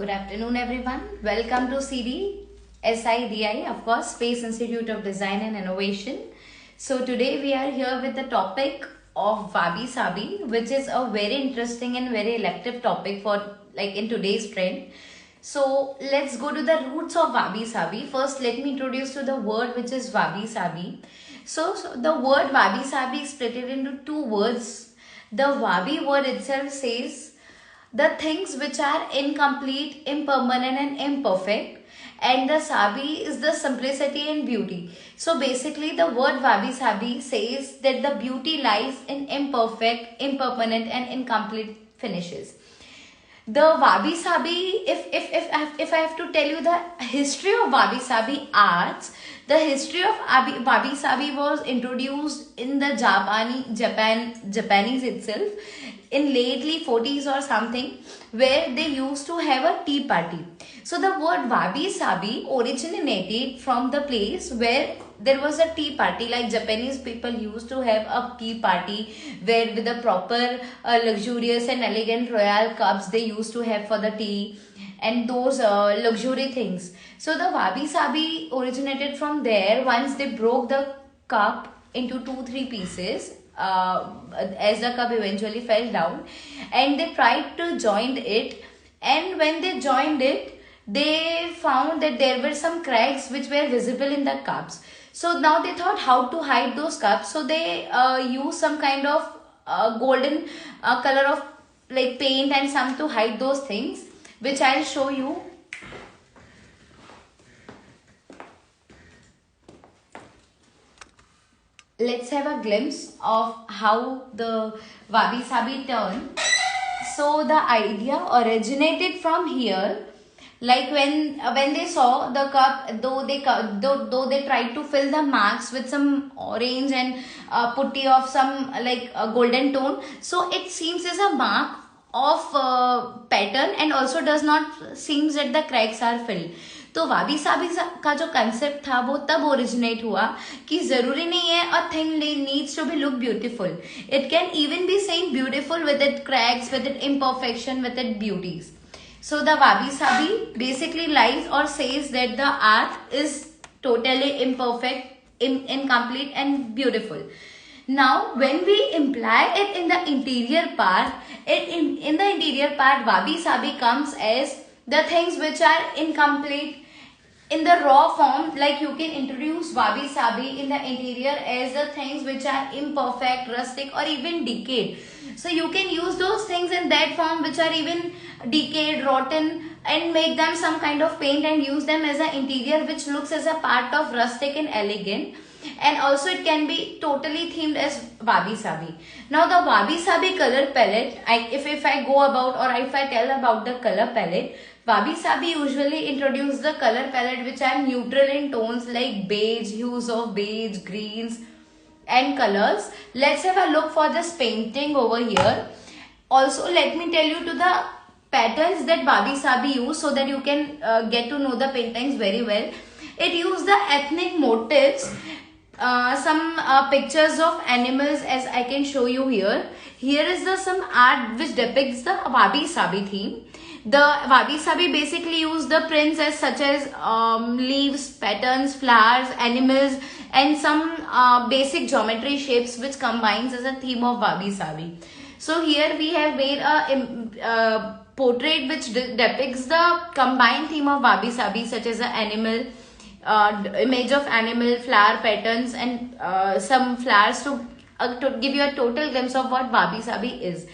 Good afternoon, everyone. Welcome to CD SIDI, of course, Space Institute of Design and Innovation. So today we are here with the topic of Wabi Sabi, which is a very interesting and very elective topic for like in today's trend. So let's go to the roots of Wabi Sabi. First, let me introduce to the word which is Wabi Sabi. So the word Wabi Sabi is split into two words. The Wabi word itself says the things which are incomplete, impermanent and imperfect, and the sabi is the simplicity and beauty. So basically the word wabi sabi says that the beauty lies in imperfect, impermanent and incomplete finishes. The wabi sabi, if I have to tell you the history of wabi sabi arts, the history of wabi sabi was introduced in the Japanese itself in lately 40s or something, where they used to have a tea party. So the word wabi sabi originated from the place where there was a tea party, like Japanese people used to have a tea party where with the proper luxurious and elegant royal cups they used to have for the tea and those luxury things. So the wabi sabi originated from there. Once they broke the cup into 2-3 pieces, as the cup eventually fell down, and they tried to join it, and when they joined it, they found that there were some cracks which were visible in the cups. So now they thought how to hide those cups. So they used some kind of golden color of like paint and some to hide those things, which I'll show you. Let's have a glimpse of how the wabi sabi turned. So the idea originated from here. Like when they saw the cup, though they tried to fill the marks with some orange and putty of some like a golden tone, so it seems as a mark of pattern and also does not seems that the cracks are filled. तो वाबी साबी का जो concept था वो तब originate हुआ कि जरूरी नहीं है a thing needs to be look beautiful. It can even be same beautiful with it cracks, with it imperfection, with it beauties. So the wabi sabi basically lies or says that the art is totally imperfect, incomplete and beautiful. Now when we imply it in the interior part, in the interior part wabi sabi comes as the things which are incomplete in the raw form. Like you can introduce wabi sabi in the interior as the things which are imperfect, rustic or even decayed. So you can use those things in that form which are even decayed, rotten, and make them some kind of paint and use them as an interior which looks as a part of rustic and elegant. And also it can be totally themed as wabi sabi. Now the wabi sabi color palette, if I go about or if I tell about the color palette, wabi sabi usually introduce the color palette which are neutral in tones like beige, hues of beige, greens and colors. Let's have a look for this painting over here. Also let me tell you to the patterns that wabi sabi use so that you can get to know the paintings very well. It used the ethnic motifs, some pictures of animals, as I can show you here. Here is the some art which depicts the wabi sabi theme. The wabi sabi basically use the prints as such as leaves, patterns, flowers, animals and some basic geometry shapes which combines as a theme of wabi sabi. So here we have made a portrait which depicts the combined theme of wabi sabi, such as an animal, image of animal, flower patterns and some flowers to give you a total glimpse of what wabi sabi is.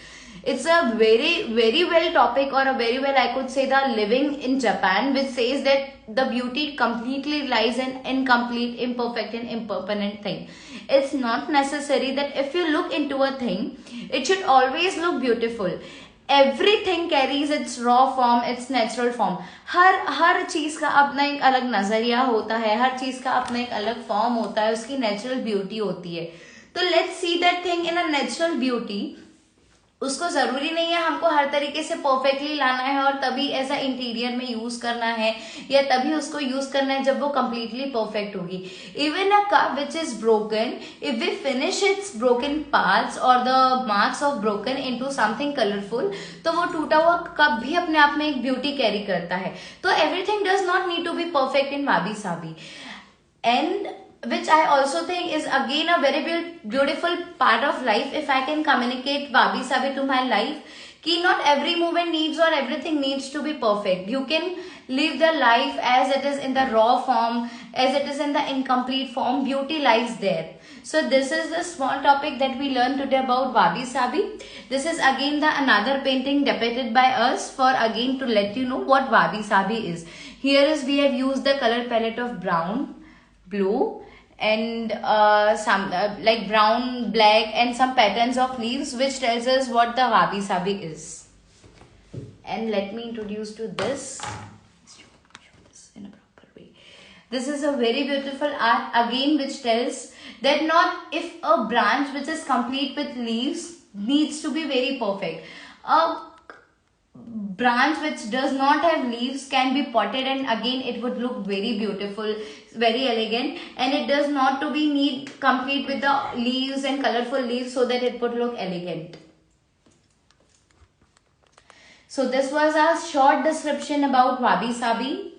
It's a very well topic, or a very well I could say the living in Japan, which says that the beauty completely lies in incomplete, imperfect and impermanent thing. It's not necessary that if you look into a thing, it should always look beautiful. Everything carries its raw form, its natural form. हर चीज का अपना एक अलग नजरिया होता है, हर चीज का अपना एक अलग फॉर्म होता है, उसकी नेचुरल ब्यूटी होती है. तो let's see that thing in a natural beauty. उसको जरूरी नहीं है हमको हर तरीके से परफेक्टली लाना है और तभी ऐसा इंटीरियर में यूज करना है, या तभी उसको यूज करना है जब वो कंप्लीटली परफेक्ट होगी. Even a cup which is broken, if we finish its broken parts और the marks of broken into something colourful, तो वो टूटा हुआ कप भी अपने आप में एक ब्यूटी कैरी करता है. तो everything does not need to be perfect in wabi sabi. And which I also think is again a very beautiful part of life, if I can communicate wabi sabi to my life, ki not every movement needs or everything needs to be perfect. You can live the life as it is in the raw form, as it is in the incomplete form. Beauty lies there. So this is the small topic that we learned today about wabi sabi. This is again the another painting depicted by us for again to let you know what wabi sabi is. Here is we have used the color palette of brown, blue, and some like brown, black, and some patterns of leaves, which tells us what the wabi sabi is. And let me introduce to this. Show this in a proper way. This is a very beautiful art again, which tells that not if a branch which is complete with leaves needs to be very perfect. A branch which does not have leaves can be potted, and again it would look very beautiful, very elegant, and it does not to be need complete with the leaves and colorful leaves so that it would look elegant. So this was a short description about wabi sabi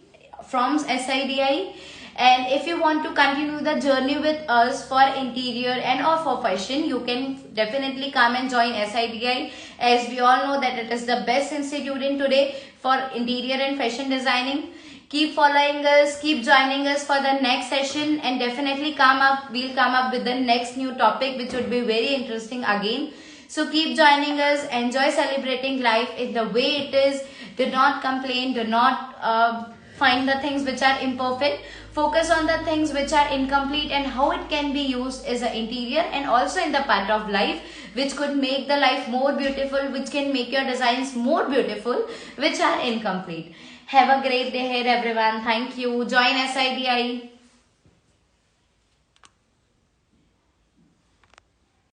from SIDI. And if you want to continue the journey with us for interior and or for fashion, you can definitely come and join SIDI, as we all know that it is the best institute in today for interior and fashion designing. Keep following us, keep joining us for the next session, and definitely we'll come up with the next new topic which would be very interesting again. So keep joining us, enjoy celebrating life in the way it is. Do not complain, do not find the things which are imperfect. Focus on the things which are incomplete and how it can be used as an interior and also in the part of life which could make the life more beautiful, which can make your designs more beautiful, which are incomplete. Have a great day ahead, everyone. Thank you. Join SIDI.